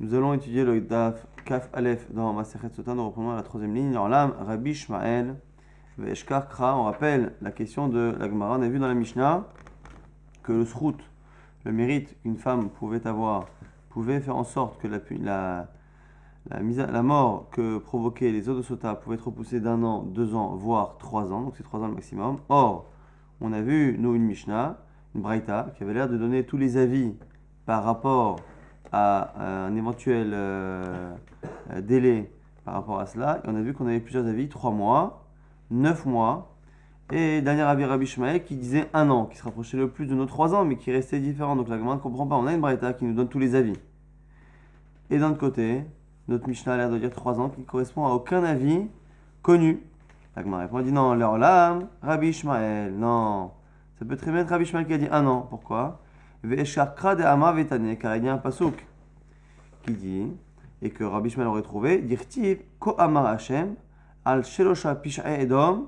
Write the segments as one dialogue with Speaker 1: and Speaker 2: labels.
Speaker 1: Nous allons étudier le Daf Kaf Aleph dans Masechet Sota. Nous reprenons la troisième ligne. En l'âme, Rabbi Shmael Ve'eshkar Kra. On rappelle la question de la Gemara. On a vu dans la Mishnah que le srout, le mérite qu'une femme pouvait avoir, pouvait faire en sorte que la mort que provoquaient les eaux de Sota pouvait être repoussée d'1 an, 2 ans, voire 3 ans. Donc c'est 3 ans le maximum. Or, on a vu, nous, une Mishnah, une Braïta, qui avait l'air de donner tous les avis par rapport à un éventuel délai par rapport à cela. Et on a vu qu'on avait plusieurs avis, 3 mois, 9 mois, et dernier avis Rabbi Shmael qui disait 1 an, qui se rapprochait le plus de nos 3 ans, mais qui restait différent. Donc la Gemara ne comprend pas. On a une Braïta qui nous donne tous les avis. Et d'un autre côté, notre Mishnah a l'air de dire 3 ans, qui ne correspond à aucun avis connu. La Gemara répond, dit non, leur lame, Rabbi Shmael, non. Ça peut très bien être Rabbi Shmael qui a dit 1 an. Pourquoi? Car il y a un pasuk qui dit, et que Rabbi Shmael aurait trouvé, Dirtiv ko amar Hashem al shelosha pish'e edom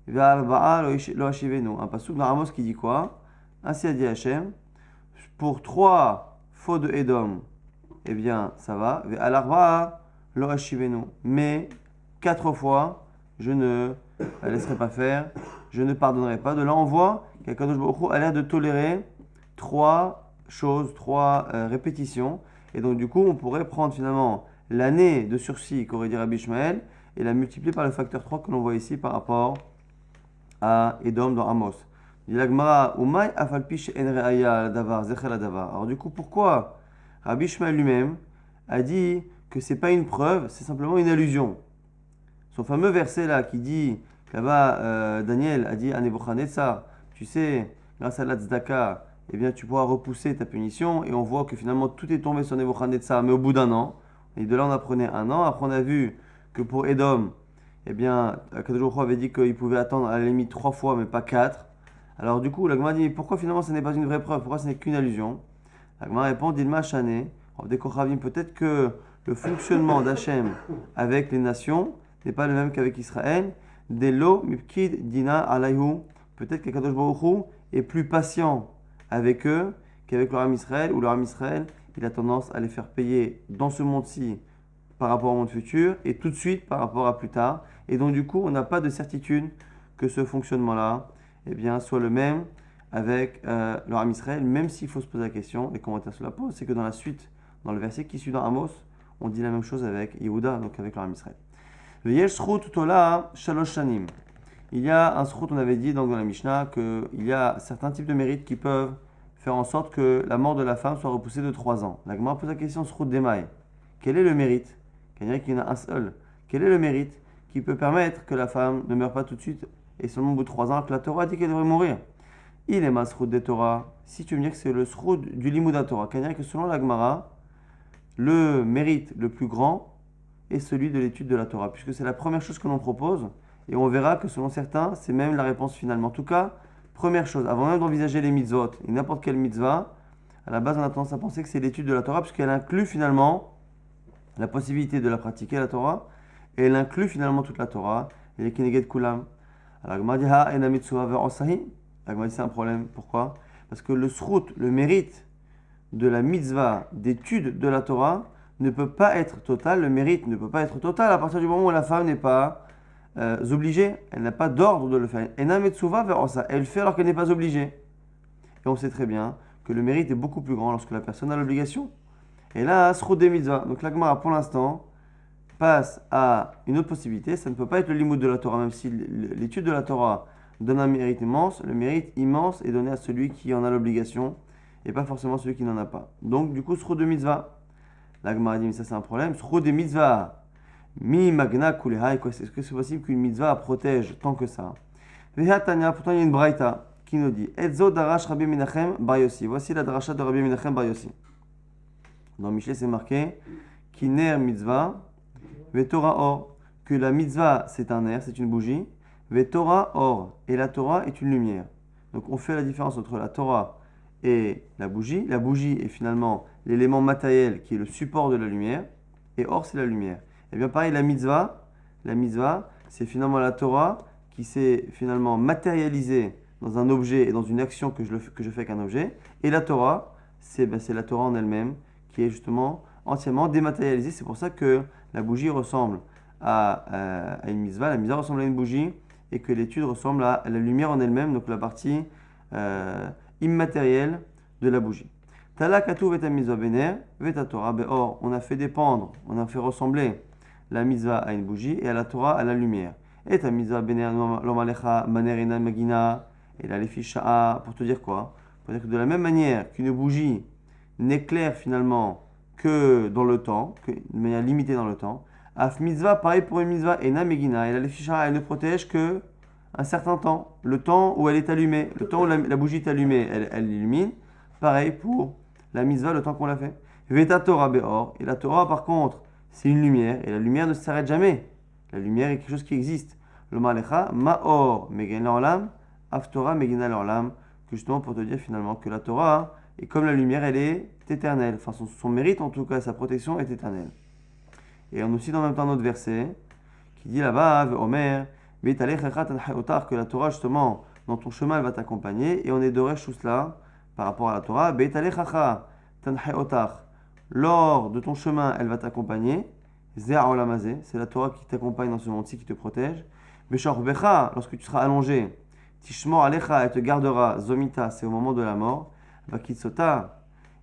Speaker 1: ve'al ba'a lo hashivenu. Un pasuk dans Amos qui dit quoi? Ainsi a dit Hashem, pour 3 faux de Edom, eh bien ça va, ve'al ba'a lo hashivenu. Mais 4 fois, je ne la laisserai pas faire, je ne pardonnerai pas. De là on voit qu'Akadosh Baruch Hu a l'air de tolérer 3 choses, 3 répétitions. Et donc du coup, on pourrait prendre finalement l'année de sursis qu'aurait dit Rabbi Shmael et la multiplier par le facteur 3 que l'on voit ici par rapport à Edom dans Amos. Alors du coup, pourquoi Rabbi Shmael lui-même a dit que c'est pas une preuve, c'est simplement une allusion. Son fameux verset là qui dit, là-bas Daniel a dit à Nebuchadnezzar, tu sais, grâce à la tzedaka, eh bien, tu pourras repousser ta punition. Et on voit que finalement, tout est tombé sur Nebuchadnezzar, mais au bout d'1 an. Et de là, on apprenait 1 an. Après, on a vu que pour Edom, eh bien, Akadosh Baruch Hu avait dit qu'il pouvait attendre à la limite 3 fois, mais pas 4. Alors, du coup, la Gemara dit, pourquoi finalement, ce n'est pas une vraie preuve? Pourquoi ce n'est qu'une allusion? La Gemara répond, Dilma Shane, peut-être que le fonctionnement d'Hachem avec les nations n'est pas le même qu'avec Israël. Delo mipkid dina alayhu. Peut-être qu'Akadosh Baruch Hu est plus patient avec eux qu'avec leur âme Israël, où leur âme Israël, il a tendance à les faire payer dans ce monde-ci par rapport au monde futur et tout de suite par rapport à plus tard. Et donc du coup, on n'a pas de certitude que ce fonctionnement-là eh bien, soit le même avec leur âme Israël, même s'il faut se poser la question, et comment on se la pose, c'est que dans la suite, dans le verset qui suit dans Amos, on dit la même chose avec Yehuda, donc avec leur âme Israël. Le Yesh Shrut Tola Shalosh Shanim. Il y a un srout, on avait dit donc dans la Mishnah, qu'il y a certains types de mérites qui peuvent faire en sorte que la mort de la femme soit repoussée de 3 ans. La Gemara pose la question, srout d'Emaï. Quel est le mérite? Il y en a un seul. Quel est le mérite qui peut permettre que la femme ne meure pas tout de suite et seulement au bout de 3 ans que la Torah dit qu'elle devrait mourir? Il est ma srout des Torah. Si tu veux me dire que c'est le srout du Limouda Torah, c'est-à-dire que selon la Gemara, le mérite le plus grand est celui de l'étude de la Torah, puisque c'est la première chose que l'on propose. Et on verra que selon certains, c'est même la réponse finalement. En tout cas, première chose, avant même d'envisager les mitzvot, et n'importe quelle mitzvah, à la base on a tendance à penser que c'est l'étude de la Torah, puisqu'elle inclut finalement la possibilité de la pratiquer, la Torah, et elle inclut finalement toute la Torah, et les keneged kulam. Alors, la Gemara dit, ha ena mitzvah ve'osahi. La Gemara dit, c'est un problème. Pourquoi? Parce que le srout, le mérite de la mitzvah d'étude de la Torah, ne peut pas être total. Le mérite ne peut pas être total à partir du moment où la femme n'est pas obligée, elle n'a pas d'ordre de le faire. Elle le fait alors qu'elle n'est pas obligée. Et on sait très bien que le mérite est beaucoup plus grand lorsque la personne a l'obligation. Et là, srout des mitzvahs. Donc la Gemara, pour l'instant, passe à une autre possibilité. Ça ne peut pas être le limoud de la Torah, même si l'étude de la Torah donne un mérite immense. Le mérite immense est donné à celui qui en a l'obligation et pas forcément celui qui n'en a pas. Donc, du coup, srout de mitzvah. La Gemara dit, mais ça c'est un problème. Srout des mitzvahs. Mi magna kuleha, est-ce que c'est possible qu'une mitzvah protège tant que ça? Vehatania, pourtant il y a une braïta qui nous dit Etzo darash Rabbi Menachem bar Yossi. Voici la drasha de Rabbi Menachem bar Yossi. Dans Michelet c'est marqué Kiner mitzvah, vetora or. Que la mitzvah c'est un air, c'est une bougie. Vetora or. Et la Torah est une lumière. Donc on fait la différence entre la Torah et la bougie. La bougie est finalement l'élément matériel qui est le support de la lumière. Et or c'est la lumière. Et bien pareil, la mitzvah, c'est finalement la Torah qui s'est finalement matérialisée dans un objet et dans une action que je fais avec un objet. Et la Torah, c'est la Torah en elle-même qui est justement entièrement dématérialisée. C'est pour ça que la bougie ressemble à une mitzvah, la mitzvah ressemble à une bougie, et que l'étude ressemble à la lumière en elle-même, donc la partie immatérielle de la bougie. Tala katuv et mitzvah bener, veta Torah beor. On a fait dépendre, on a fait ressembler la mitzvah à une bougie et à la Torah à la lumière. Et ta mitzvah bener lomalecha manerina magina, et la lefisha, pour te dire quoi? Pour dire que de la même manière qu'une bougie n'éclaire finalement que dans le temps, de manière limitée dans le temps, af mitzvah, pareil pour une mitzvah, et na megina, et la lefisha, elle ne protège que un certain temps, le temps où elle est allumée, le temps où la bougie est allumée, elle illumine, pareil pour la mitzvah, le temps qu'on l'a fait. Veta Torah beor, et la Torah par contre, c'est une lumière, et la lumière ne s'arrête jamais. La lumière est quelque chose qui existe. Le malecha, maor, megin l'orlam, af Torah, megina l'orlam, justement pour te dire finalement que la Torah, et comme la lumière, elle est éternelle. Enfin, son mérite en tout cas, sa protection est éternelle. Et on aussi dans le même temps un autre verset qui dit là-bas, Omer, que la Torah justement, dans ton chemin, elle va t'accompagner. Et on est doré tout cela par rapport à la Torah. Lors de ton chemin, elle va t'accompagner. C'est la Torah qui t'accompagne dans ce monde-ci, qui te protège. Lorsque tu seras allongé, Tishmor alecha, elle te gardera, Zomita, c'est au moment de la mort. Vakitsota,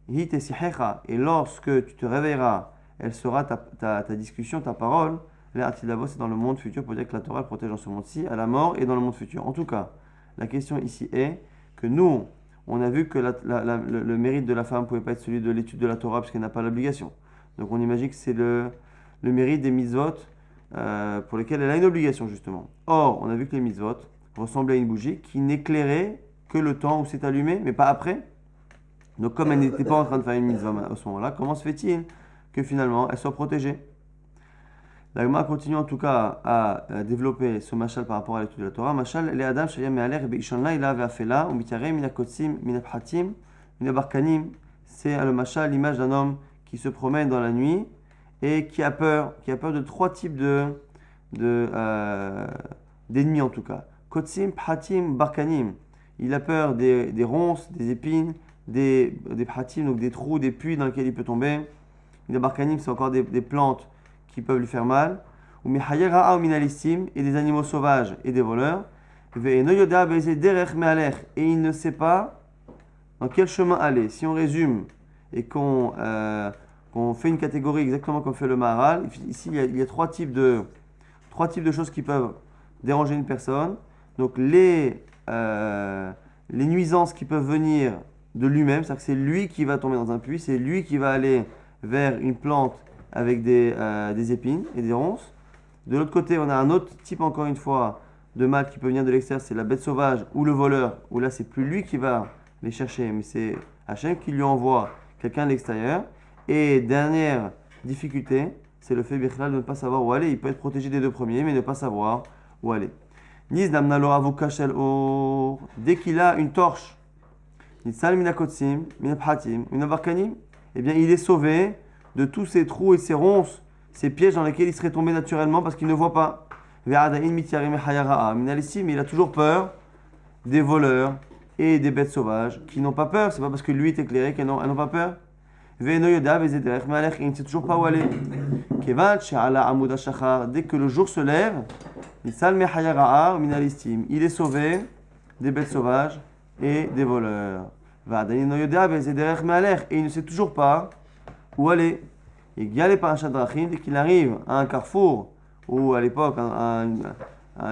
Speaker 1: et lorsque tu te réveilleras, elle sera ta discussion, ta parole. L'atilavo, c'est dans le monde futur pour dire que la Torah protège dans ce monde-ci, à la mort et dans le monde futur. En tout cas, la question ici est que nous, on a vu que le mérite de la femme ne pouvait pas être celui de l'étude de la Torah parce qu'elle n'a pas l'obligation. Donc on imagine que c'est le mérite des mitzvot pour lesquels elle a une obligation justement. Or, on a vu que les mitzvot ressemblaient à une bougie qui n'éclairait que le temps où c'est allumé, mais pas après. Donc comme elle n'était pas en train de faire une mitzvah à ce moment-là, comment se fait-il que finalement elle soit protégée? La Gemara continue en tout cas à développer ce mashal par rapport à l'étude de la Torah. Mashal, les Adam, Shayam et Aler, Beishonla, il avait afela, ou Mitare, Minakotsim, Minaphatim, Minabarkanim. C'est le mashal, l'image d'un homme qui se promène dans la nuit et qui a peur de trois types d'ennemis en tout cas. Kotsim, Phatim, Barkanim. Il a peur des ronces, des épines, des Phatim, donc des trous, des puits dans lesquels il peut tomber. Minabarkanim, c'est encore des plantes qui peuvent lui faire mal, ou et des animaux sauvages et des voleurs, et il ne sait pas dans quel chemin aller. Si on résume et qu'on fait une catégorie exactement comme fait le Maharal, ici il y a trois types de choses qui peuvent déranger une personne. Donc les nuisances qui peuvent venir de lui-même, c'est-à-dire que c'est lui qui va tomber dans un puits, c'est lui qui va aller vers une plante avec des épines et des ronces. De l'autre côté, on a un autre type, encore une fois, de mal qui peut venir de l'extérieur, c'est la bête sauvage ou le voleur, où là, c'est plus lui qui va les chercher, mais c'est Hachem qui lui envoie quelqu'un de l'extérieur. Et dernière difficulté, c'est le fait Bichlal de ne pas savoir où aller. Il peut être protégé des deux premiers, mais ne pas savoir où aller. Dès qu'il a une torche, eh bien, il est sauvé de tous ces trous et ces ronces, ces pièges dans lesquels il serait tombé naturellement parce qu'il ne voit pas. Mais il a toujours peur des voleurs et des bêtes sauvages qui n'ont pas peur. C'est pas parce que lui est éclairé qu'elles n'ont pas peur. Il ne sait toujours pas où aller. Dès que le jour se lève, il est sauvé des bêtes sauvages et des voleurs. Et il ne sait toujours pas où aller. Et dès qu'il arrive à un carrefour, ou à l'époque à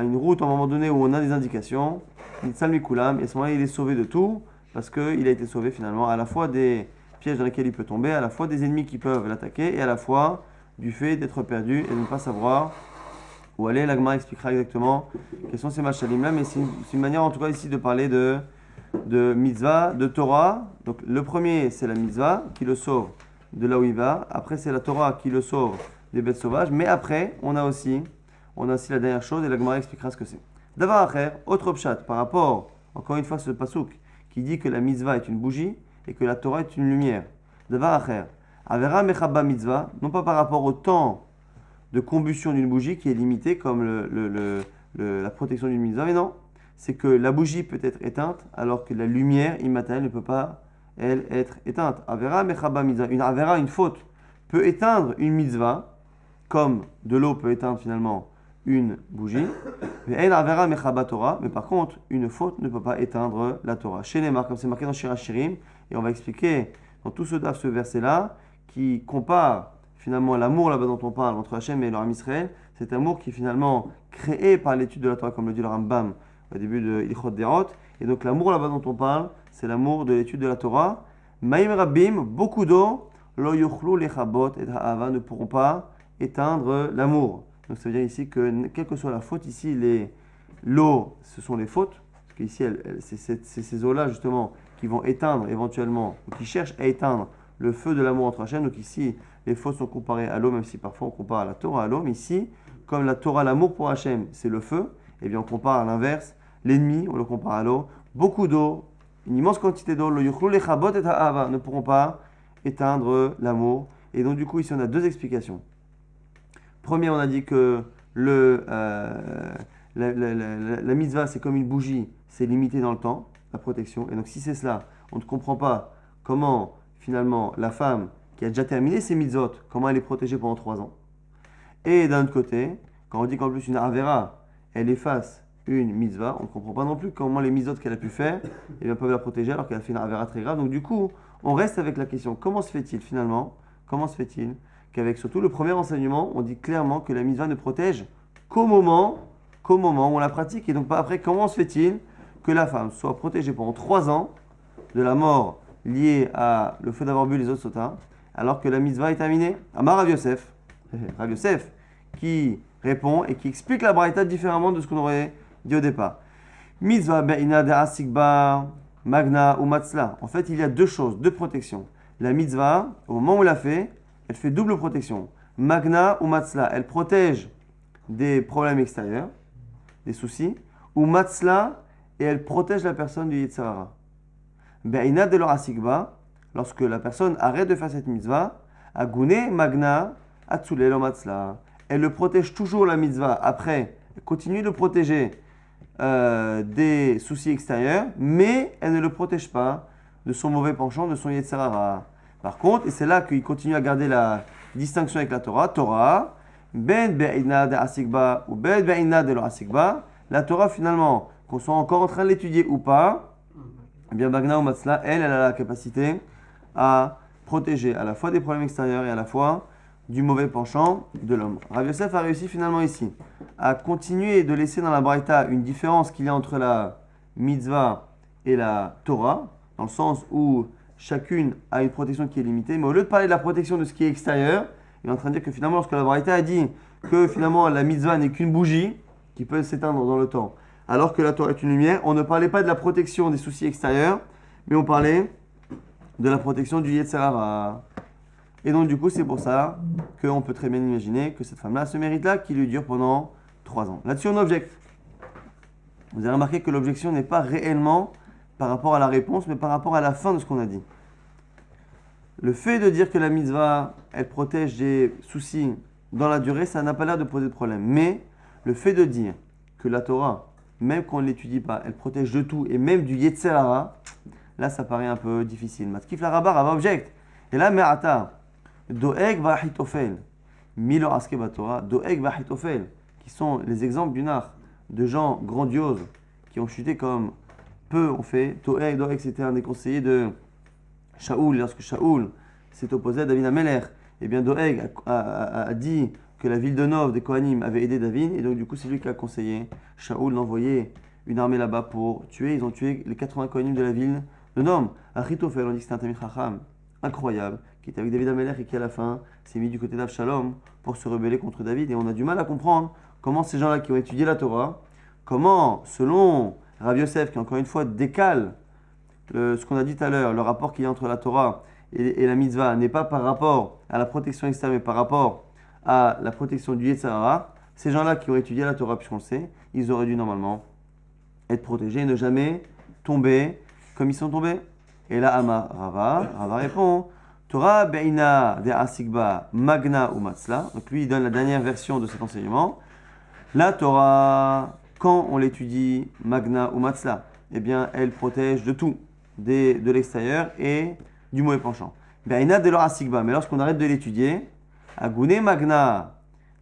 Speaker 1: une route à un moment donné où on a des indications, et à ce moment-là il est sauvé de tout, parce qu'il a été sauvé finalement à la fois des pièges dans lesquels il peut tomber, à la fois des ennemis qui peuvent l'attaquer, et à la fois du fait d'être perdu et de ne pas savoir où aller. La Gemara expliquera exactement quels sont ces machalim là, mais c'est une manière en tout cas ici de parler de mitzvah, de Torah. Donc le premier c'est la mitzvah qui le sauve de là où il va. Après, c'est la Torah qui le sauve des bêtes sauvages. Mais après, on a aussi la dernière chose et la Gemara expliquera ce que c'est. D'avoir à faire, autre pshat, par rapport, encore une fois, ce pasouk qui dit que la mitzvah est une bougie et que la Torah est une lumière. D'avoir à faire, avera mechabba mitzvah, non pas par rapport au temps de combustion d'une bougie qui est limité comme la protection d'une mitzvah, mais non, c'est que la bougie peut être éteinte alors que la lumière immatérielle ne peut pas elle être éteinte. Avera mechaba mitzvah, une avera, une faute peut éteindre une mitzvah, comme de l'eau peut éteindre finalement une bougie. Mais par contre, une faute ne peut pas éteindre la Torah. Chez les marques, comme c'est marqué dans Shir HaShirim, et on va expliquer dans tout ce verset-là, qui compare finalement l'amour là-bas dont on parle entre Hachem et le Ham Israël, cet amour qui est finalement créé par l'étude de la Torah, comme le dit le Rambam au début de Ilchot Derot. Et donc l'amour là-bas dont on parle, c'est l'amour de l'étude de la Torah. Maïm Rabbim, beaucoup d'eau, lo yuchlu lechabot et ha'ava ne pourront pas éteindre l'amour. Donc ça veut dire ici que quelle que soit la faute, ici l'eau, ce sont les fautes, parce qu'ici c'est ces eaux-là justement qui vont éteindre éventuellement, ou qui cherchent à éteindre le feu de l'amour entre Hachem. Donc ici, les fautes sont comparées à l'eau, même si parfois on compare la Torah à l'eau. Mais ici, comme la Torah, l'amour pour Hachem, c'est le feu, et bien on compare à l'inverse, l'ennemi, on le compare à l'eau. Beaucoup d'eau, une immense quantité d'eau, le yuchlu lechabot et ha'ava ne pourront pas éteindre l'amour. Et donc du coup, ici on a deux explications. Premier, on a dit que la mitzvah, c'est comme une bougie, c'est limité dans le temps, la protection. Et donc si c'est cela, on ne comprend pas comment finalement la femme qui a déjà terminé ses mitzvot, comment elle est protégée pendant 3 ans. Et d'un autre côté, quand on dit qu'en plus une avera, elle efface une mitzvah, on ne comprend pas non plus comment les mitzvot qu'elle a pu faire eh bien, peuvent la protéger alors qu'elle a fait une avera très grave. Donc du coup, on reste avec la question, comment se fait-il finalement, qu'avec surtout le premier enseignement, on dit clairement que la mitzvah ne protège qu'au moment où on la pratique, et donc pas après. Comment se fait-il que la femme soit protégée pendant 3 ans de la mort liée à le fait d'avoir bu les eaux de Sota, alors que la mitzvah est terminée? Amar Rav Yosef, Rav Yosef, qui répond et qui explique la braïta différemment de ce qu'on aurait dit au départ. Mitzvah be'ina de asikba, magna ou matzla. En fait, il y a deux choses, deux protections. La mitzvah, au moment où elle l'a fait, elle fait double protection. Magna ou matzla, elle protège des problèmes extérieurs, des soucis, ou matzla, et elle protège la personne du Yetzer Hara. Be'ina de l'orasikba, lorsque la personne arrête de faire cette mitzvah, agune magna atzule lo matzla. Elle le protège toujours la mitzvah. Après, elle continue de protéger des soucis extérieurs, mais elle ne le protège pas de son mauvais penchant, de son Yetzer Hara. Par contre, et c'est là qu'il continue à garder la distinction avec la Torah, ben be'ina de asikba ou ben be'ina de l'orasikba, la Torah finalement, qu'on soit encore en train de l'étudier ou pas, eh bien Magna ou Matzla, elle a la capacité à protéger à la fois des problèmes extérieurs et à la fois du mauvais penchant de l'homme. Rav Yosef a réussi finalement ici à continuer de laisser dans la Braïta une différence qu'il y a entre la mitzvah et la Torah, dans le sens où chacune a une protection qui est limitée, mais au lieu de parler de la protection de ce qui est extérieur, il est en train de dire que finalement, lorsque la Braïta a dit que finalement la mitzvah n'est qu'une bougie qui peut s'éteindre dans le temps, alors que la Torah est une lumière, on ne parlait pas de la protection des soucis extérieurs, mais on parlait de la protection du Yetzer Hara. Et donc du coup, c'est pour ça qu'on peut très bien imaginer que cette femme-là a ce mérite-là qui lui dure pendant 3 ans. Là-dessus, on objecte. Vous avez remarqué que l'objection n'est pas réellement par rapport à la réponse, mais par rapport à la fin de ce qu'on a dit. Le fait de dire que la mitzvah, elle protège des soucis dans la durée, ça n'a pas l'air de poser de problème. Mais le fait de dire que la Torah, même quand on ne l'étudie pas, elle protège de tout, et même du Yetzer Hara, là, ça paraît un peu difficile. Matkif la Rabar va object. Et là, Me'ata, Doeg va Hitofel, Milo Aske Batora, Doeg va Hitofel, qui sont les exemples du nar, de gens grandioses, qui ont chuté comme peu ont fait. Doeg, c'était un des conseillers de Shaoul. Lorsque Shaoul s'est opposé à David Ameler, eh bien Doeg a dit que la ville de Nov, des Kohanim, avait aidé David, et donc du coup c'est lui qui a conseillé Shaoul d'envoyer une armée là-bas pour tuer. Ils ont tué les 80 Kohanim de la ville de Nov. Achitophel, on dit que c'était un Tamid Chacham incroyable, qui était avec David Ameler et qui à la fin s'est mis du côté d'Avshalom pour se rebeller contre David. Et on a du mal à comprendre comment ces gens-là qui ont étudié la Torah, comment, selon Rav Yosef, qui encore une fois décale ce qu'on a dit tout à l'heure, le rapport qu'il y a entre la Torah et la mitzvah n'est pas par rapport à la protection externe, mais par rapport à la protection du Yetzer Hara. Ces gens-là qui ont étudié la Torah, puisqu'on le sait, ils auraient dû normalement être protégés et ne jamais tomber comme ils sont tombés. Et là, Rava répond, Torah be'ina de asikba magna ou matzla. Donc lui, il donne la dernière version de cet enseignement. La Torah, quand on l'étudie magna ou matzla, eh bien, elle protège de tout, de l'extérieur et du mauvais penchant. Be'ina de l'orasikba. Mais lorsqu'on arrête de l'étudier, Agune Magna,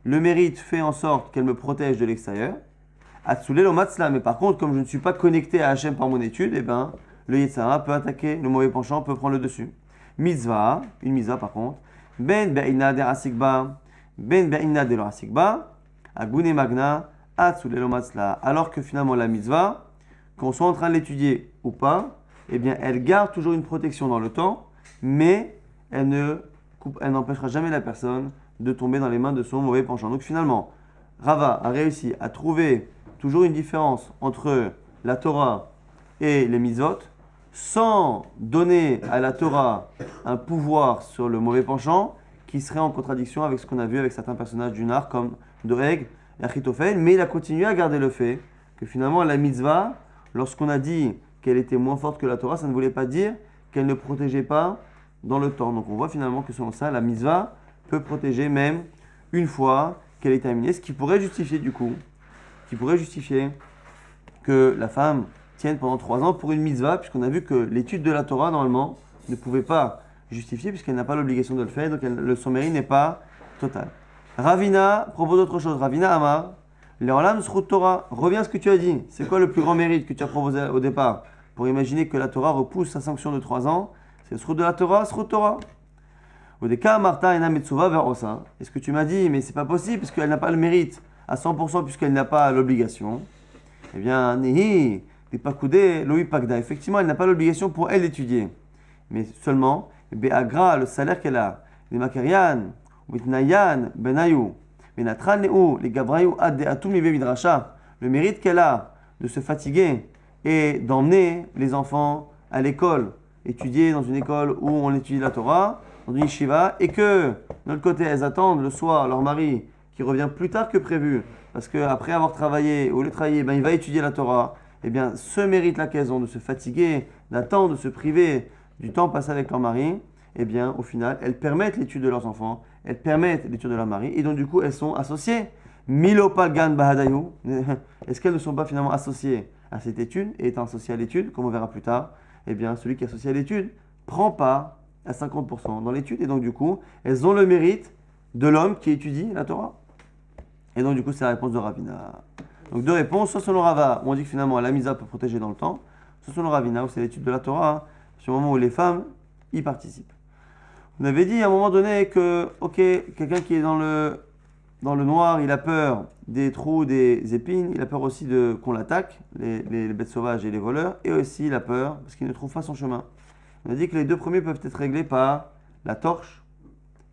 Speaker 1: le mérite fait en sorte qu'elle me protège de l'extérieur. Atsule lo matzla. Mais par contre, comme je ne suis pas connecté à Hachem par mon étude, eh ben, le Yetzara peut attaquer, le mauvais penchant peut prendre le dessus. Mitzvah, une mitzvah par contre. Ben be'ina de l'orasikba. Ben be'ina de l'orasikba. Agune Magna. Alors que finalement la mitzvah, qu'on soit en train de l'étudier ou pas, eh bien elle garde toujours une protection dans le temps, mais elle n'empêchera jamais la personne de tomber dans les mains de son mauvais penchant. Donc finalement, Rava a réussi à trouver toujours une différence entre la Torah et les mitzvot, sans donner à la Torah un pouvoir sur le mauvais penchant qui serait en contradiction avec ce qu'on a vu avec certains personnages du Nar comme Doeg et Achitophel, mais il a continué à garder le fait que finalement la mitzvah, lorsqu'on a dit qu'elle était moins forte que la Torah, ça ne voulait pas dire qu'elle ne protégeait pas dans le temps. Donc on voit finalement que selon ça, la mitzvah peut protéger même une fois qu'elle est terminée, ce qui pourrait justifier que la femme tienne pendant 3 ans pour une mitzvah, puisqu'on a vu que l'étude de la Torah, normalement, ne pouvait pas justifier, puisqu'elle n'a pas l'obligation de le faire, donc son mérite n'est pas total. Ravina propose autre chose. Ravina Amar, Leolam Srut Torah. Reviens à ce que tu as dit. C'est quoi le plus grand mérite que tu as proposé au départ pour imaginer que la Torah repousse sa sanction de 3 ans? C'est le Srut de la Torah, Srut Torah. Odeka Marta Ena Metsuva Verosa. Est-ce que tu m'as dit, mais c'est pas possible, parce qu'elle n'a pas le mérite à 100%, puisqu'elle n'a pas l'obligation? Eh bien, Nehi, Depakude, Loi Pagda. Effectivement, elle n'a pas l'obligation pour elle d'étudier. Mais seulement, Beagra, le salaire qu'elle a, les Makarian, le mérite qu'elle a de se fatiguer et d'emmener les enfants à l'école, étudier dans une école où on étudie la Torah, dans une yeshiva, et que, de l'autre côté, elles attendent le soir leur mari qui revient plus tard que prévu, parce qu'après avoir travaillé, au lieu de travailler, il va étudier la Torah. Eh bien, ce mérite-là qu'elles ont de se fatiguer, d'attendre, de se priver du temps passé avec leur mari, eh bien, au final, elles permettent l'étude de leurs enfants, elles permettent l'étude de leur mari, et donc du coup, elles sont associées. Milopalgan Bahadayu, est-ce qu'elles ne sont pas finalement associées à cette étude, et étant associées à l'étude, comme on verra plus tard, eh bien, celui qui est associé à l'étude prend part à 50% dans l'étude, et donc du coup, elles ont le mérite de l'homme qui étudie la Torah. Et donc du coup, c'est la réponse de Ravina. Donc 2 réponses, soit selon Rava, où on dit que finalement la misa peut protéger dans le temps, soit selon Ravina, où c'est l'étude de la Torah, sur le moment où les femmes y participent. On avait dit à un moment donné que, ok, quelqu'un qui est dans le noir, il a peur des trous, des épines, il a peur aussi qu'on l'attaque, les bêtes sauvages et les voleurs, et aussi il a peur parce qu'il ne trouve pas son chemin. On a dit que les 2 premiers peuvent être réglés par la torche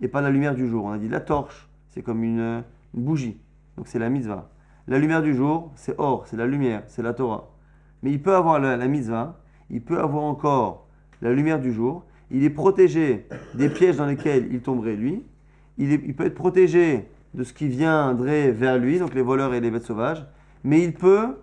Speaker 1: et par la lumière du jour. On a dit la torche, c'est comme une bougie, donc c'est la mitzvah. La lumière du jour, c'est or, c'est la lumière, c'est la Torah. Mais il peut avoir la mitzvah, il peut avoir encore la lumière du jour. Il est protégé des pièges dans lesquels il tomberait lui. Il peut être protégé de ce qui viendrait vers lui, donc les voleurs et les bêtes sauvages. Mais il peut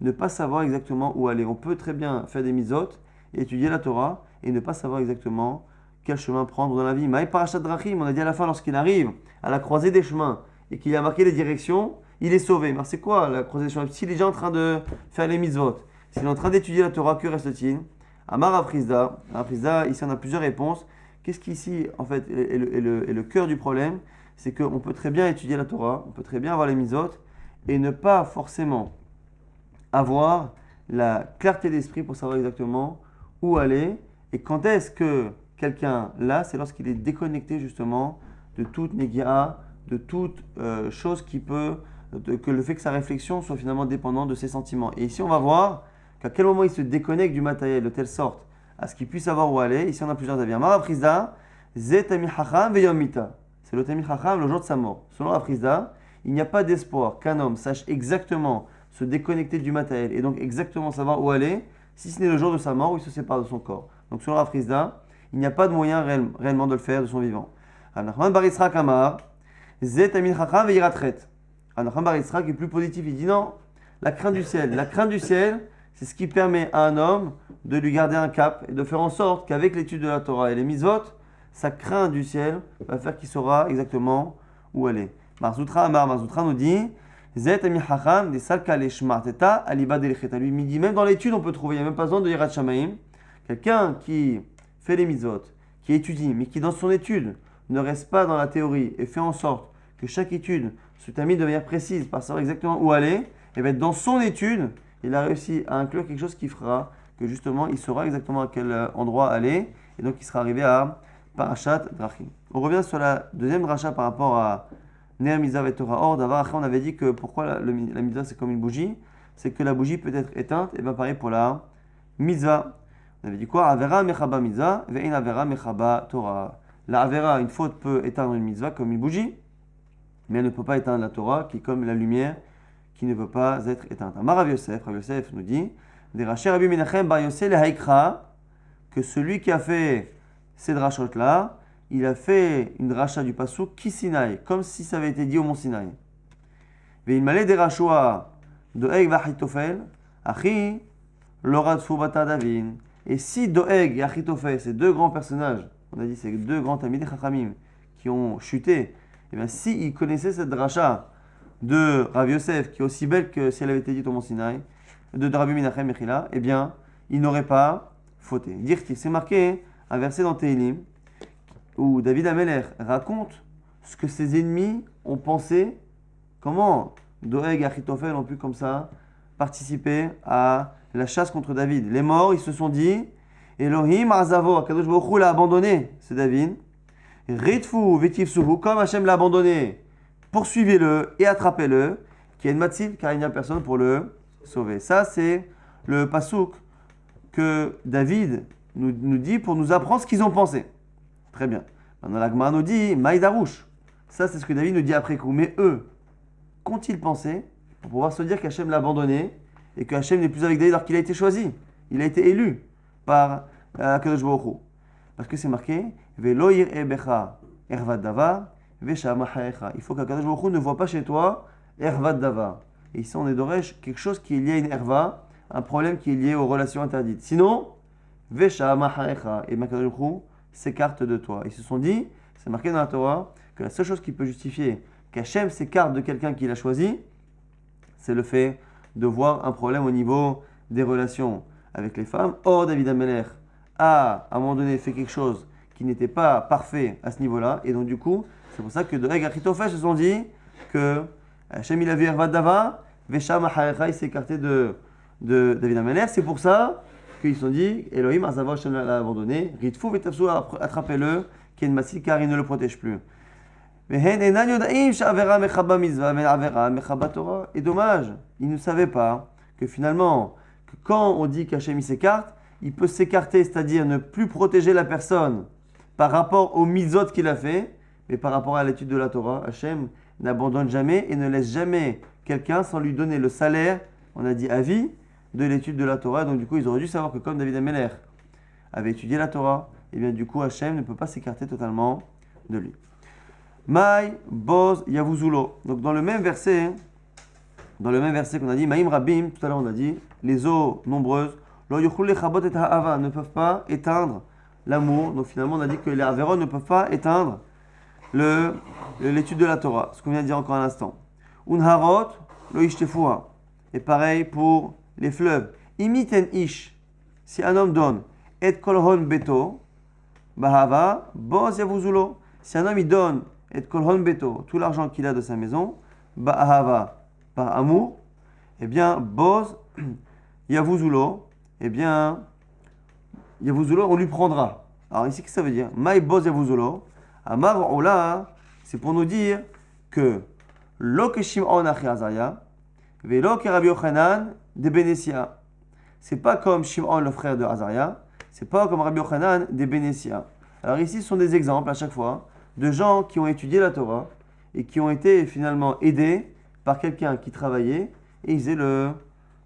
Speaker 1: ne pas savoir exactement où aller. On peut très bien faire des mitzvot et étudier la Torah et ne pas savoir exactement quel chemin prendre dans la vie. Maï Parashat Drachim, on a dit à la fin, lorsqu'il arrive à la croisée des chemins et qu'il a marqué les directions, il est sauvé. Mais c'est quoi la croisée des chemins? S'il est déjà en train de faire les mitzvot, s'il est en train d'étudier la Torah, que reste-t-il? Amar Afrizda, ici on a plusieurs réponses. Qu'est-ce qui ici en fait est le cœur du problème? C'est qu'on peut très bien étudier la Torah, on peut très bien avoir les mitzvot et ne pas forcément avoir la clarté d'esprit pour savoir exactement où aller et quand est-ce que quelqu'un là, c'est lorsqu'il est déconnecté justement de toute négia, de toute chose qui peut, que le fait que sa réflexion soit finalement dépendante de ses sentiments. Et ici on va voir qu'à quel moment il se déconnecte du matériel de telle sorte à ce qu'il puisse savoir où aller. Ici on a plusieurs avis. Amar Afrizda, Zé Tamil Chacham Veyomita. C'est le Tamil Chacham le jour de sa mort. Selon Afrizda, il n'y a pas d'espoir qu'un homme sache exactement se déconnecter du matériel et donc exactement savoir où aller, si ce n'est le jour de sa mort où il se sépare de son corps. Donc selon Afrizda, il n'y a pas de moyen réellement de le faire de son vivant. Anachman Bar Yitzhak Amar, Zé Tamil Chacham Veyiratret. Anachman Bar Yitzhak est plus positif, il dit non, la crainte du ciel. La crainte du ciel, c'est ce qui permet à un homme de lui garder un cap et de faire en sorte qu'avec l'étude de la Torah et les mitzvot, sa crainte du ciel va faire qu'il saura exactement où aller. Marzoutra nous dit Zet ami hacham de salka le shmarteta aliba delechet. Lui il dit même dans l'étude on peut trouver, il n'y a même pas besoin de Yirat Shamaim. Quelqu'un qui fait les mitzvot, qui étudie, mais qui dans son étude ne reste pas dans la théorie et fait en sorte que chaque étude se termine de manière précise par savoir exactement où aller, et bien dans son étude, il a réussi à inclure quelque chose qui fera que justement il saura exactement à quel endroit aller, et donc il sera arrivé à Parashat Drachim. On revient sur la deuxième dracha par rapport à Ner Mitzvah et Torah Or. D'abord, après, on avait dit que pourquoi la mitzvah c'est comme une bougie, c'est que la bougie peut être éteinte, et bien pareil pour la mitzvah. On avait dit quoi? Avera mechaba mitzvah, ve'in avera mechaba Torah. La avera, une faute, peut éteindre une mitzvah comme une bougie, mais elle ne peut pas éteindre la Torah, qui est comme la lumière, qui ne peut pas être éteinte. Amar Rav Yosef nous dit, des Rashi Rabbi Menachem bar Yosef le Haïkra, que celui qui a fait ces drachot-là, il a fait une dracha du pasuk qui Sinaï, comme si ça avait été dit au mont Sinaï. Et il m'allait des rachoua Doeg v'Achitofel, Achi, Lorad Fubata Davin. Et si Doeg et Achitofel, ces deux grands personnages, on a dit ces deux grands Talmidei Chachamim, qui ont chuté, et bien s'ils connaissaient cette dracha de Rav Yosef, qui est aussi belle que si elle avait été dite au mont Sinaï, de Rabbi Menachem Mechila, eh bien, ils n'auraient pas fauté. Dire qu'il s'est marqué un verset dans Tehillim où David Ameler raconte ce que ses ennemis ont pensé, comment Doeg et Achitofel ont pu comme ça participer à la chasse contre David. Les morts, ils se sont dit, Elohim Azavo, Akadosh Baruch Hu l'a abandonné, c'est David. Ritfu Vitifsuhu, comme Hachem l'a abandonné, poursuivez-le et attrapez-le, qui est une matzil, car il n'y a personne pour le sauver. Ça, c'est le pasouk que David nous dit pour nous apprendre ce qu'ils ont pensé. Très bien. Maintenant, la Gemara nous dit Maïdarouche. Ça, c'est ce que David nous dit après coup. Mais eux, qu'ont-ils pensé pour pouvoir se dire qu'Hachem l'a abandonné et que Hachem n'est plus avec David alors qu'il a été choisi? Il a été élu par Akadosh Baruch Hu. Parce que c'est marqué Velo yir'ebecha ervat davar veshama haecha. Il faut qu'Akadosh Baruch Hu ne voit pas chez toi ervat davar. Et ici, on est d'oresh quelque chose qui est lié à une erva, un problème qui est lié aux relations interdites. Sinon, veshama haecha. Et Akadosh Baruch Hu s'écarte de toi. Ils se sont dit, c'est marqué dans la Torah, que la seule chose qui peut justifier qu'Hachem s'écarte de quelqu'un qu'il a choisi, c'est le fait de voir un problème au niveau des relations avec les femmes. Or, David Ameler a, à un moment donné, fait quelque chose qui n'était pas parfait à ce niveau-là, et donc du coup, c'est pour ça que Doeg et Achitofel se sont dit que Hachem il a vu Ervat Dava, Vesham Haecha, il s'est écarté de David Ameler. C'est pour ça qu'ils se sont dit, Elohim Azavo, Hachem l'a abandonné, Ritfou Vetafsou, attrapez-le, qui est une massif, car il ne le protège plus. Et dommage, ils ne savaient pas que finalement, que quand on dit qu'Hachem il s'écarte, il peut s'écarter, c'est-à-dire ne plus protéger la personne par rapport aux mitzvot qu'il a fait, mais par rapport à l'étude de la Torah. Hachem n'abandonne jamais et ne laisse jamais quelqu'un sans lui donner le salaire, on a dit à vie, de l'étude de la Torah. Donc du coup, ils auraient dû savoir que comme David Ameler avait étudié la Torah, et bien du coup, Hachem ne peut pas s'écarter totalement de lui. Maï, Boz, Yavuzulo. Donc dans le même verset qu'on a dit, Maïm Rabim, tout à l'heure on a dit, les eaux nombreuses, Lo yuchul lechabot et ha'ava, ne peuvent pas éteindre l'amour. Donc finalement on a dit que les avéron ne peuvent pas éteindre l'étude de la Torah, ce qu'on vient de dire encore un instant. Unharot, lo ishtefua. Et pareil pour les fleuves. Imiten ish, si un homme donne, et kolhon beto, bahava, Boz Yavuzulo. Si un homme il donne et kolhon beto, tout l'argent qu'il a de sa maison, ba'ahava, par amour, eh bien, Boz, Yavuzulo, eh bien, Yavuzulo, on lui prendra. Alors ici, qu'est-ce que ça veut dire? Maï Boz Yavuzulo, Amar Ola, c'est pour nous dire que Lo ke Shimon achi Azaria, Velo ke Rabbi Yochanan de Benessia. C'est pas comme Shimon, le frère de Azaria, c'est pas comme Rabbi Yochanan de Benessia. Alors ici, ce sont des exemples à chaque fois de gens qui ont étudié la Torah et qui ont été finalement aidés par quelqu'un qui travaillait et ils faisaient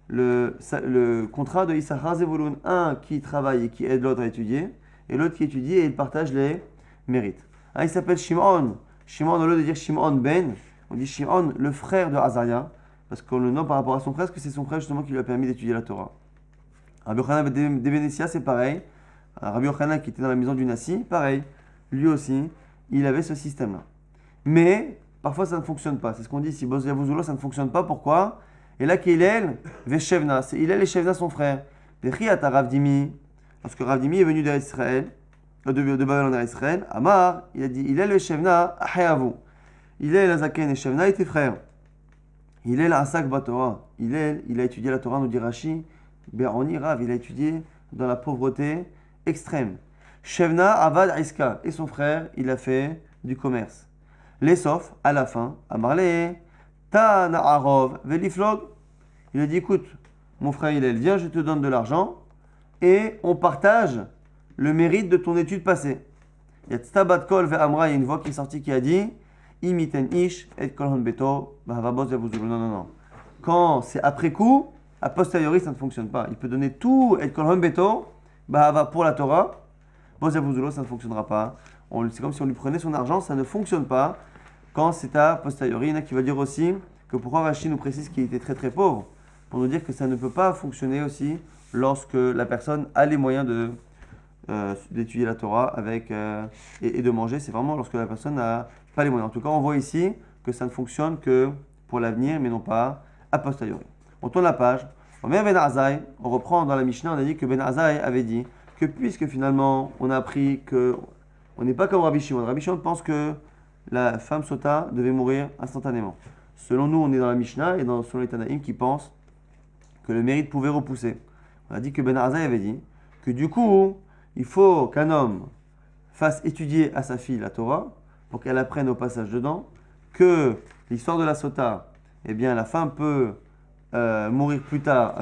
Speaker 1: le contrat de Issachar Zevulun, un qui travaille et qui aide l'autre à étudier et l'autre qui étudie et il partage les mérites. Il s'appelle Shimon. Shimon, au lieu de dire Shimon ben, on dit Shimon, le frère de Azaria, parce qu'on le nomme par rapport à son frère, parce que c'est son frère justement qui lui a permis d'étudier la Torah. Rabbi Yochanan de Benessia, c'est pareil. Rabbi Yochanan qui était dans la maison du Nassi, pareil. Lui aussi, il avait ce système-là. Mais, parfois ça ne fonctionne pas. C'est ce qu'on dit ici, Boz Yavuzulo, ça ne fonctionne pas. Pourquoi? Et là, Hillel, Veshevna, c'est Hillel et Shevna, son frère. Vechiat Rav Dimi, lorsque Rav Dimi est venu d'Israël, de Babel en Israël. Amar, il a dit, il est le Shevna Ahayavu. Il est la Zaken et Shevna étaient frères. Il est la Asak Batora. Il a étudié la Torah, nous dit Rashi. Be'oni Rav, il a étudié dans la pauvreté extrême. Shevna Avad Iska. Et son frère, il a fait du commerce. Les sauf, à la fin, Amarle, Ta Na'arov, Veliflog. Il a dit, écoute, mon frère Hillel, viens, je te donne de l'argent et on partage le mérite de ton étude passée. Il y a Tstabat Kol Ve'amra, il y a une voix qui est sortie qui a dit Imiten Ish et Kolhon Beto, Bahavabos Yavuzulu. Non, non, non. Quand c'est après coup, a posteriori, ça ne fonctionne pas. Il peut donner tout et Kolhon Beto, Bahava pour la Torah, Bos Yavuzulu, ça ne fonctionnera pas. C'est comme si on lui prenait son argent, ça ne fonctionne pas quand c'est à posteriori. Il y en a qui veulent dire aussi que pourquoi Rashi nous précise qu'il était très très pauvre, pour nous dire que ça ne peut pas fonctionner aussi lorsque la personne a les moyens d'étudier la Torah avec, et de manger. C'est vraiment lorsque la personne n'a pas les moyens. En tout cas, on voit ici que ça ne fonctionne que pour l'avenir, mais non pas a posteriori. On tourne la page. Omer Ben Azai, on reprend dans la Mishnah, on a dit que Ben Azai avait dit que puisque finalement on a appris que on n'est pas comme Rabbi Shimon. Rabbi Shimon pense que la femme sota devait mourir instantanément. Selon nous, on est dans la Mishnah et selon les Tanaïm qui pensent que le mérite pouvait repousser. On a dit que Ben Azai avait dit que du coup, il faut qu'un homme fasse étudier à sa fille la Torah pour qu'elle apprenne au passage dedans, que l'histoire de la sota, eh bien la femme peut mourir plus tard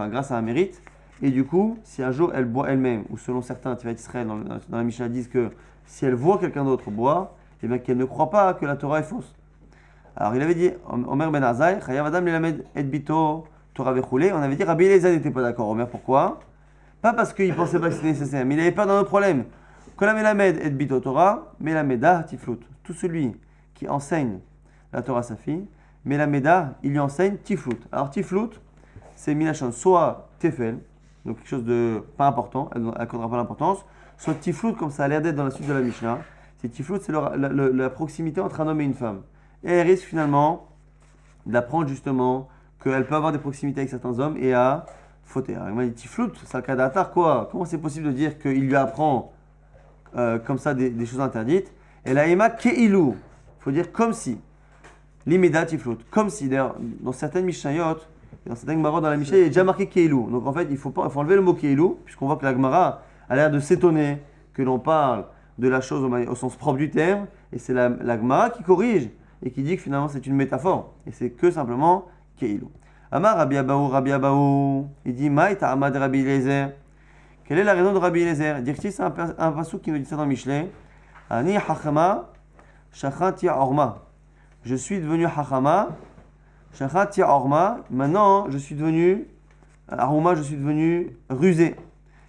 Speaker 1: grâce à un mérite, et du coup, si un jour elle boit elle-même, ou selon certains, Tivat Israël dans la Mishnah disent que si elle voit quelqu'un d'autre boire, eh bien qu'elle ne croit pas que la Torah est fausse. Alors il avait dit, Omer Ben Azai, Chayav Adam Lilamed Et Bito Torah Vechoulé, on avait dit Rabbi Eliezer n'était pas d'accord. Omer, pourquoi? Pas parce qu'il ne pensait pas que c'était nécessaire, mais il n'avait pas d'un autre problème. Kola Melamed Et Bito Torah, Melameda Tiflut. Tout celui qui enseigne la Torah à sa fille, Melameda, il lui enseigne Tiflut. Alors Tiflut, c'est Milachon, soit Tefel, donc quelque chose de pas important, elle n'accordera pas l'importance, soit Tiflut, comme ça a l'air d'être dans la suite de la Mishnah. C'est Tiflut, c'est la proximité entre un homme et une femme. Et elle risque finalement d'apprendre justement qu'elle peut avoir des proximités avec certains hommes et à fauter. Alors il m'a dit Tiflut, c'est le cas d'Atar, quoi? Comment c'est possible de dire qu'il lui apprend comme ça des choses interdites? Et la Ema Keilou, il faut dire comme si. L'immédiat Tiflut, comme si. D'ailleurs, dans certaines Mishnayot, dans certaines Gemara dans la Mishnah, il est déjà marqué Keilou. Donc en fait, il faut enlever le mot Keilou, puisqu'on voit que la Gemara a l'air de s'étonner que l'on parle de la chose au sens propre du terme, et c'est la Gemara qui corrige et qui dit que finalement c'est une métaphore, et c'est que simplement Keilou. Amar Rabbi Abaou, il dit Maï ta'amad Rabbi Eliezer. Quelle est la raison de Rabbi Eliezer? Dire-t-il, c'est un passouk qui nous dit ça dans Michelet. Ani hachama shachanti orma. Je suis devenu hachama shachanti orma. Maintenant, je suis devenu aroma, je suis devenu rusé.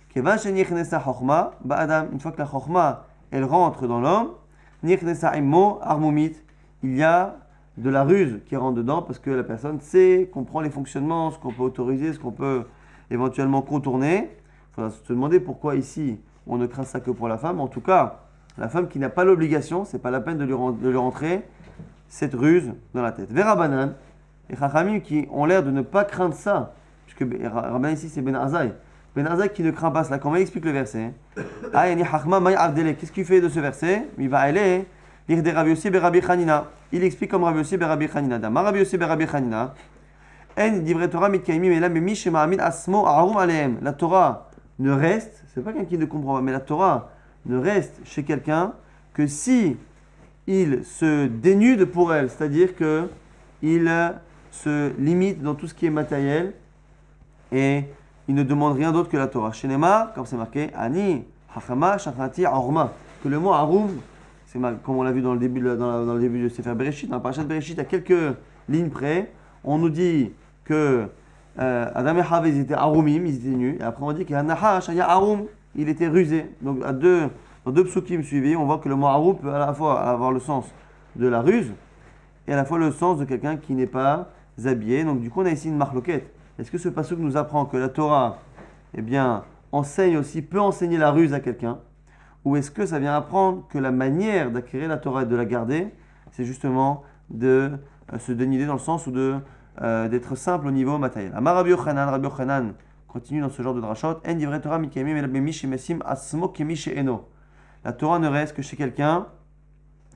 Speaker 1: Kevan shenichnesa chokma ba'adam. Une fois que la chokma elle rentre dans l'homme, nichnesa immo armumit. Il y a de la ruse qui rentre dedans parce que la personne sait, comprend les fonctionnements, ce qu'on peut autoriser, ce qu'on peut éventuellement contourner. Il faudra se demander pourquoi ici on ne craint ça que pour la femme. En tout cas, la femme qui n'a pas l'obligation, c'est pas la peine de lui rentrer cette ruse dans la tête. Vera Banan et Chachamim qui ont l'air de ne pas craindre ça, puisque Rabban ici c'est Ben Azai. Ben Azai qui ne craint pas cela. Comment il explique le verset? Qu'est-ce qu'il fait de ce verset? Il explique comme Rabbi Yossi ben Rabbi Chanina. Dama Rabbi Yossi ben Rabbi Chanina. La Torah ne reste, c'est pas quelqu'un qui ne comprend pas, mais la Torah ne reste chez quelqu'un que si il se dénude pour elle, c'est-à-dire que il se limite dans tout ce qui est matériel et il ne demande rien d'autre que la Torah. Chez Nema, comme c'est marqué, Ani, Hachama, Shachati, Orma, que le mot Arum, comme on l'a vu dans le début de Sefer Bereshit, dans la parashat Bereshit, à quelques lignes près, on nous dit que Adam et Chava, ils étaient Arumim, ils étaient nus, et après on dit qu'Anahash, il y a Arum, il était rusé. Donc dans deux psukim suivis, on voit que le mot Arum peut à la fois avoir le sens de la ruse et à la fois le sens de quelqu'un qui n'est pas habillé. Donc du coup on a ici une marloquette. Est-ce que ce pasuk nous apprend que la Torah, eh bien, peut enseigner la ruse à quelqu'un? Ou est-ce que ça vient apprendre que la manière d'acquérir la Torah et de la garder, c'est justement de se dénuder dans le sens ou d'être simple au niveau matériel? Amar Rabbi Yochanan continue dans ce genre de drashot. En divrei Torah mikayimim el b'mi shemesim asmo kemi she'eno. La Torah ne reste que chez quelqu'un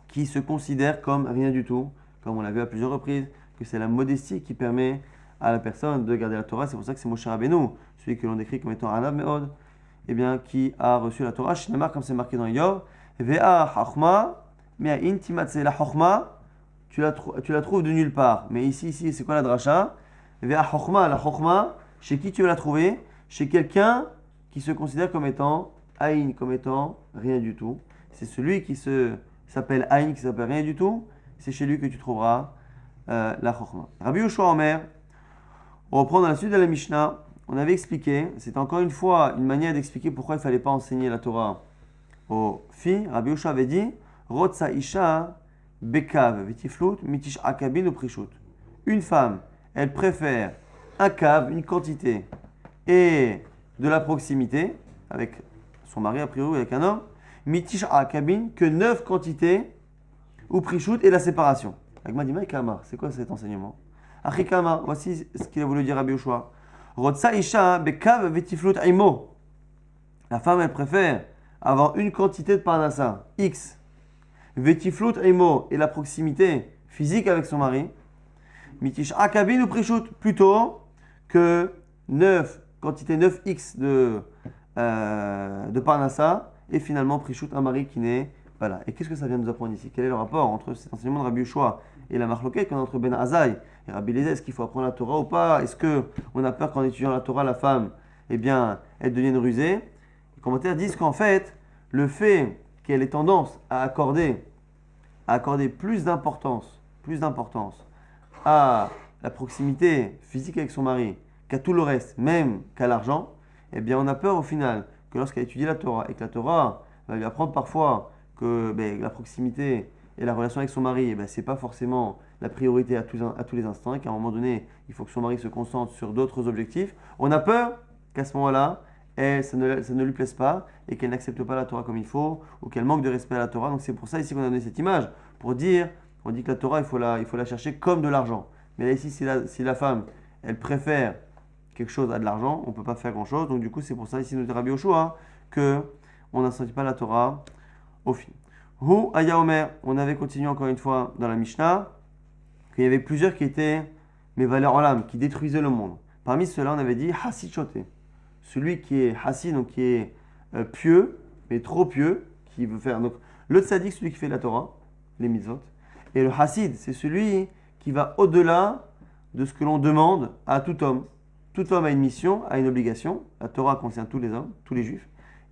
Speaker 1: qui se considère comme rien du tout, comme on l'a vu à plusieurs reprises, que c'est la modestie qui permet à la personne de garder la Torah. C'est pour ça que c'est Moshe Rabbeinu, celui que l'on décrit comme étant Anav Meod, eh bien, qui a reçu la Torah. Shinamar, comme c'est marqué dans Yov, Ve'a Chachma, Mea Intimatse, la Chachma, tu la trouves de nulle part. Mais ici, c'est quoi la dracha? Ve'a Chachma, la Chachma, chez qui tu vas la trouver? Chez quelqu'un qui se considère comme étant Aïn, comme étant rien du tout. C'est celui qui s'appelle Aïn, qui s'appelle rien du tout. C'est chez lui que tu trouveras la Chachma. Rabbi Yoshua Omer, on reprend dans la suite de la Mishnah. On avait expliqué, c'est encore une fois une manière d'expliquer pourquoi il ne fallait pas enseigner la Torah aux filles. Rabbi Yoshua avait dit Rotsa Isha Bekav Vitiflut Mitish Akabin ou Prishut. Une femme, elle préfère un cave, une quantité, et de la proximité, avec son mari a priori, avec un homme, Mitish Akabin, que 9 quantités, ou Prishut et la séparation. Agma dit Maïkama, c'est quoi cet enseignement? Achikama, voici ce qu'il a voulu dire Rabbi Yoshua. Rotsa Isha Bekav Vitiflut Aimo. La femme, elle préfère avoir une quantité de parnassa, X. Vetiflut Aimo, et la proximité physique avec son mari. Mitish Akabin ou Prishut, plutôt que 9 9x de parnassa, et finalement Prishut, un mari qui n'est pas là. Et qu'est-ce que ça vient nous apprendre ici? Quel est le rapport entre cet enseignement de Rabbi Yoshua et la marloquette qu'on a entre Ben Azaï et Rabbi Eliezer? Est-ce qu'il faut apprendre la Torah ou pas? Est-ce qu'on a peur qu'en étudiant la Torah, la femme, eh bien, elle devienne rusée? Les commentaires disent qu'en fait, le fait qu'elle ait tendance à accorder plus d'importance à la proximité physique avec son mari qu'à tout le reste, même qu'à l'argent, eh bien, on a peur au final que lorsqu'elle étudie la Torah et que la Torah va lui apprendre parfois que la proximité et la relation avec son mari, ce n'est pas forcément la priorité à tous les instants, et qu'à un moment donné, il faut que son mari se concentre sur d'autres objectifs. On a peur qu'à ce moment-là, ça ne lui plaise pas et qu'elle n'accepte pas la Torah comme il faut, ou qu'elle manque de respect à la Torah. Donc c'est pour ça ici qu'on a donné cette image, pour dire, on dit que la Torah, il faut la chercher comme de l'argent. Mais là ici, si la femme, elle préfère quelque chose à de l'argent, on ne peut pas faire grand-chose. Donc du coup, c'est pour ça ici, nous dit Rabbi Yoshua, qu'on n'enseigne pas la Torah au film. Hu Aya Omer, on avait continué encore une fois dans la Mishnah, qu'il y avait plusieurs qui étaient mes valeurs en l'âme, qui détruisaient le monde. Parmi ceux-là, on avait dit Hassid Shoté. Celui qui est Hassid, donc qui est pieux, mais trop pieux, qui veut faire. Donc le tzaddik, celui qui fait la Torah, les mitzvot. Et le Hassid, c'est celui qui va au-delà de ce que l'on demande à tout homme. Tout homme a une mission, a une obligation. La Torah concerne tous les hommes, tous les juifs.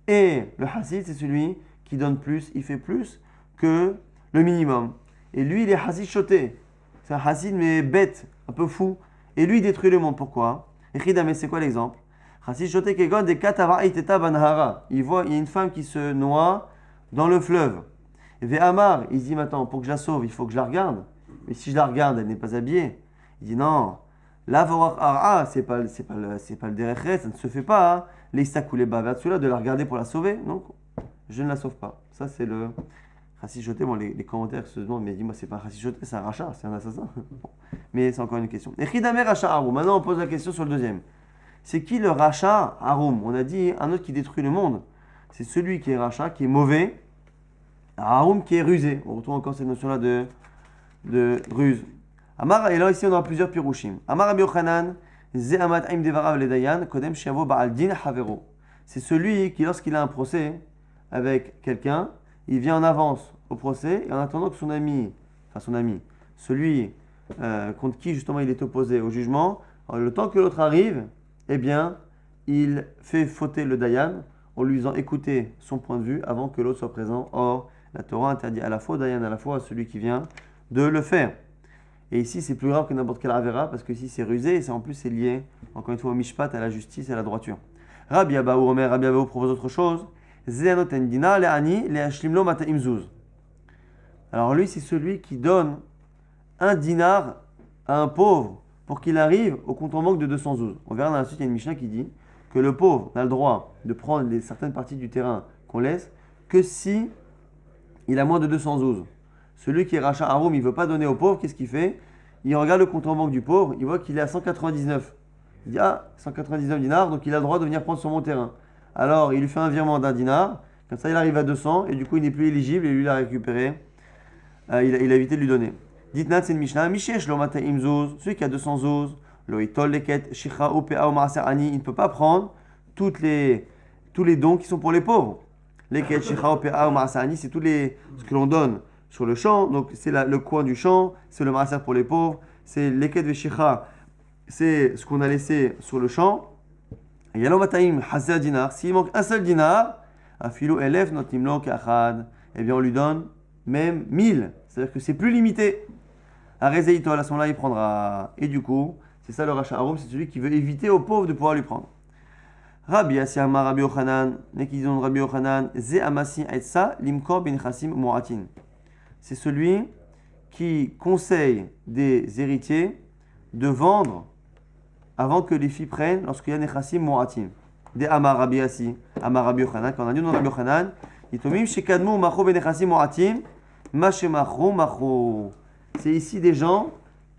Speaker 1: Et le Hassid, c'est celui qui donne plus, il fait plus que le minimum. Et lui, il est Hassid Shoté. C'est un Hassid, mais bête, un peu fou. Et lui, il détruit le monde. Pourquoi? Echidame, c'est quoi l'exemple? Hassid Shoté Kegon de Katava Iteta Banhara. Il y a une femme qui se noie dans le fleuve. Ve'amar, il dit maintenant, pour que je la sauve, il faut que je la regarde. Mais si je la regarde, elle n'est pas habillée. Il dit non. La vorach c'est pas le derechret, ça ne se fait pas. Hein. Les sakoulé bavatsoula, de la regarder pour la sauver. Donc, je ne la sauve pas. Ça, c'est le Hassid Shoté. Bon, les commentaires se demandent, mais dis-moi, c'est pas un Hassid Shoté, c'est un rachat, c'est un assassin. Bon. Mais c'est encore une question. Echidame Racha Haroum. Maintenant, on pose la question sur le deuxième. C'est qui le rachat Haroum? On a dit un autre qui détruit le monde. C'est celui qui est rachat, qui est mauvais. Haroum qui est rusé. On retrouve encore cette notion-là de ruse. Amar, et là ici on a plusieurs pirouchim. Amar Rabbi Yochanan, Ze'amat Aim Devarav Ledayan, Kodem Shiavo Baal Din Havero. C'est celui qui, lorsqu'il a un procès avec quelqu'un, il vient en avance au procès, et en attendant que son ami, celui contre qui justement il est opposé au jugement, le temps que l'autre arrive, eh bien, il fait fauter le Dayan en lui faisant écouter son point de vue avant que l'autre soit présent. Or, la Torah interdit à la fois au Dayan, à la fois à celui qui vient de le faire. Et ici, c'est plus grave que n'importe quel avera, parce que ici, c'est rusé, et en plus, c'est lié, encore une fois, au mishpat, à la justice et à la droiture. Rabbi Abaou, Omer, Rabbi Abaou propose autre chose. Alors lui, c'est celui qui donne un dinar à un pauvre pour qu'il arrive au compte en banque de 212. On verra dans la suite, il y a une Mishnah qui dit que le pauvre n'a le droit de prendre certaines parties du terrain qu'on laisse que si il a moins de 212. Celui qui est rachat Haroum, il ne veut pas donner au pauvre, qu'est-ce qu'il fait? Il regarde le compte en banque du pauvre, il voit qu'il est à 199. Il dit 199 dinars, donc il a le droit de venir prendre sur mon terrain. Alors il lui fait un virement d'un dinar, Comme ça, il arrive à 200 et du coup, il n'est plus éligible et lui, il a récupéré. Il a évité de lui donner. Ditnat, c'est une Mishnah. Mishesh, lo mataim zouz. Celui qui a 200 zouz, lo itol leket, shicha, opea, maaser ani. Il ne peut pas prendre tous les dons qui sont pour les pauvres. Leket, shicha, opea, maaser ani, c'est ce que l'on donne sur le champ. Donc, c'est le coin du champ, c'est le maaser pour les pauvres. C'est leket veshicha, c'est ce qu'on a laissé sur le champ. Et yalo mataim, haser dinar. S'il manque un seul dinar, afilo elef notimlo keachad. Eh bien, on lui donne même 1000. C'est-à-dire que c'est plus limité. À Rezeito, à ce moment-là, il prendra. Et du coup, c'est ça le rachat Arum, c'est celui qui veut éviter aux pauvres de pouvoir lui prendre. Rabbi Asiyama, Rabbi Yochanan, Nekizon, Rabbi Yochanan, Ze Amasi Etsa, Limkor bin Chassim Mouratin. C'est celui qui conseille des héritiers de vendre avant que les filles prennent lorsqu'il y a Nechassim Mouratin. Des Amar Rabbi Asi, Amar Rabbi Yochanan, quand on a dit non Rabbi Yochanan, Itomim Shekadmu Macho ben Nechassim Mouratin. C'est ici des gens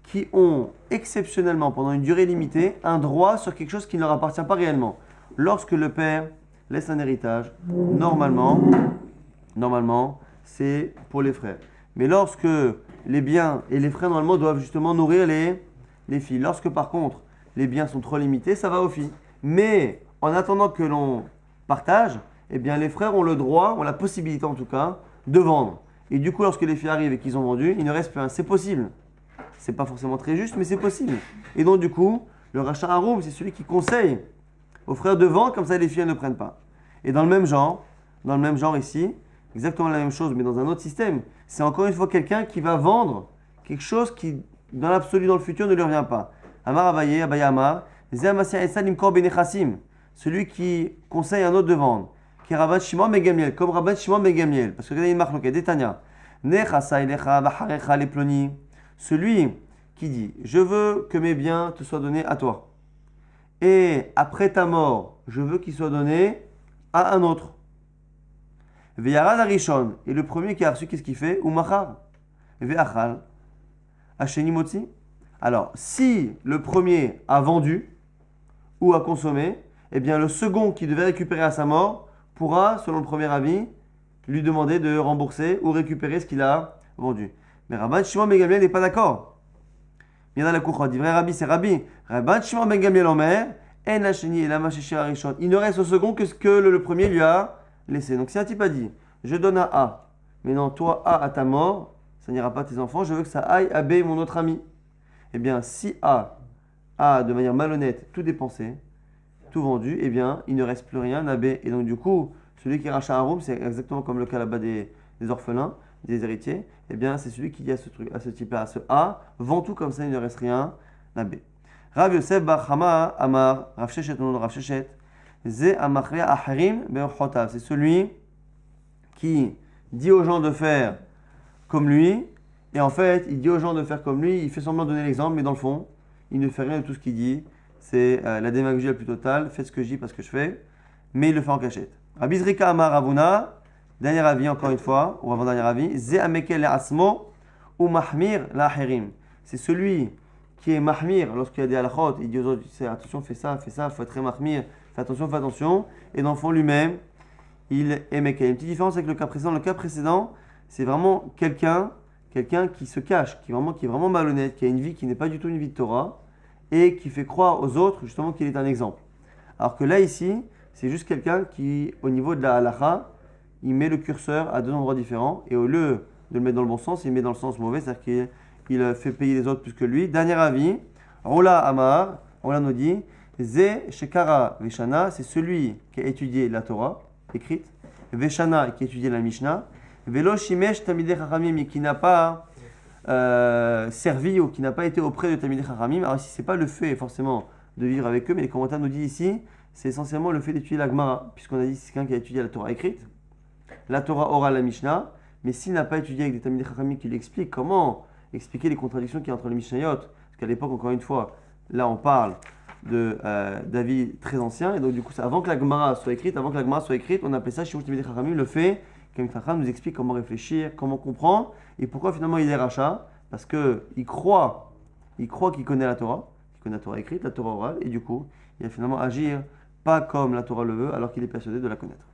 Speaker 1: qui ont exceptionnellement, pendant une durée limitée, un droit sur quelque chose qui ne leur appartient pas réellement. Lorsque le père laisse un héritage, normalement, c'est pour les frères. Mais lorsque les biens et les frères, normalement, doivent justement nourrir les filles. Lorsque, par contre, les biens sont trop limités, ça va aux filles. Mais, en attendant que l'on partage, eh bien, les frères ont le droit, ont la possibilité en tout cas, de vendre. Et du coup, lorsque les filles arrivent et qu'ils ont vendu, il ne reste plus un. C'est possible. C'est pas forcément très juste, mais c'est possible. Et donc, du coup, le rachat Arum, c'est celui qui conseille aux frères de vendre, comme ça les filles ne prennent pas. Et dans le même genre ici, exactement la même chose, mais dans un autre système, c'est encore une fois quelqu'un qui va vendre quelque chose qui, dans l'absolu, dans le futur, ne lui revient pas. Amar Abaye, Abaye Amar, Zéamasia Esalim Kor Benechassim, celui qui conseille un autre de vendre. Qui est Rabban Shimon ben Gamliel, comme Rabban Shimon ben Gamliel. Parce que regardez, il marque le Détania. Nechasa ilecha baharecha leploni. Celui qui dit, je veux que mes biens te soient donnés à toi. Et après ta mort, je veux qu'ils soient donnés à un autre. Veyarad arishon. Et le premier qui a reçu, qu'est-ce qu'il fait? Umachar. Veachal. Hacheni motzi. Alors, si le premier a vendu ou a consommé, eh bien le second qui devait récupérer à sa mort pourra, selon le premier avis, lui demander de rembourser ou récupérer ce qu'il a vendu. Mais Rabban Shimon ben Gamliel n'est pas d'accord. Bien dans la cour, dit vrai Rabbi, c'est Rabbi. Rabban Shimon ben Gamliel omer, en la sheni et la machiché arishon. Il ne reste au second que ce que le premier lui a laissé. Donc si un type a dit, je donne à A, mais non, toi A à ta mort, ça n'ira pas à tes enfants, je veux que ça aille à B, mon autre ami. Eh bien, si A a de manière malhonnête tout dépensé, tout vendu, eh bien, il ne reste plus rien à B. Et donc, du coup, celui qui rachète un roum, c'est exactement comme le cas là-bas des orphelins, des héritiers, eh bien, c'est celui qui dit à ce type-là, à ce A, vend tout comme ça, il ne reste rien à B. Rav Yosef bar Chama Amar, Rav Sheshet, non, Rav Sheshet, Ze Amachria Aharim Be'ochotav. C'est celui qui dit aux gens de faire comme lui, et en fait, il dit aux gens de faire comme lui, il fait semblant de donner l'exemple, mais dans le fond, il ne fait rien de tout ce qu'il dit. C'est la démagogie la plus totale. Faites ce que je dis parce que je fais, mais il le fait en cachette. Rabbi Zrika Amar Ravuna, dernier avis encore une fois, ou avant-dernier avis, Ze Amekel Asmo ou Mahmir Laherim. C'est celui qui est Mahmir lorsqu'il y a des halachot, il dit aux autres, attention, fais ça, il faut être très Mahmir, fais attention, et dans le fond lui-même, il est Mekel. Une petite différence avec le cas précédent. Le cas précédent, c'est vraiment quelqu'un qui se cache, qui est vraiment malhonnête, qui a une vie qui n'est pas du tout une vie de Torah, et qui fait croire aux autres justement qu'il est un exemple. Alors que là ici, c'est juste quelqu'un qui, au niveau de la halacha, il met le curseur à deux endroits différents, et au lieu de le mettre dans le bon sens, il le met dans le sens mauvais, c'est-à-dire qu'il fait payer les autres plus que lui. Dernier avis, Rola Amar, Rola nous dit, Ze Shekara Veshana, c'est celui qui a étudié la Torah, écrite, Veshana qui a étudié la Mishnah, Velo Shimesh Tamidei Chachamim, qui n'a pas servi ou qui n'a pas été auprès de Tamidei Chachamim. Alors ici, ce n'est pas le fait forcément de vivre avec eux, mais les commentaires nous disent ici, c'est essentiellement le fait d'étudier la Gemara, puisqu'on a dit que c'est quelqu'un qui a étudié la Torah écrite, la Torah orale, la Mishnah, mais s'il n'a pas étudié avec des Tamidei Chachamim qui lui expliquent comment expliquer les contradictions qu'il y a entre les Mishnayot, parce qu'à l'époque, encore une fois, là on parle d'avis très anciens, et donc du coup, avant que la Gemara soit écrite, on appelait ça Shimush Tamidei Chachamim, le fait qu'un Chacham nous explique comment réfléchir, comment comprendre, et pourquoi finalement il est rachat, parce qu'il croit qu'il connaît la Torah écrite, la Torah orale, et du coup, il va finalement agir pas comme la Torah le veut, alors qu'il est persuadé de la connaître.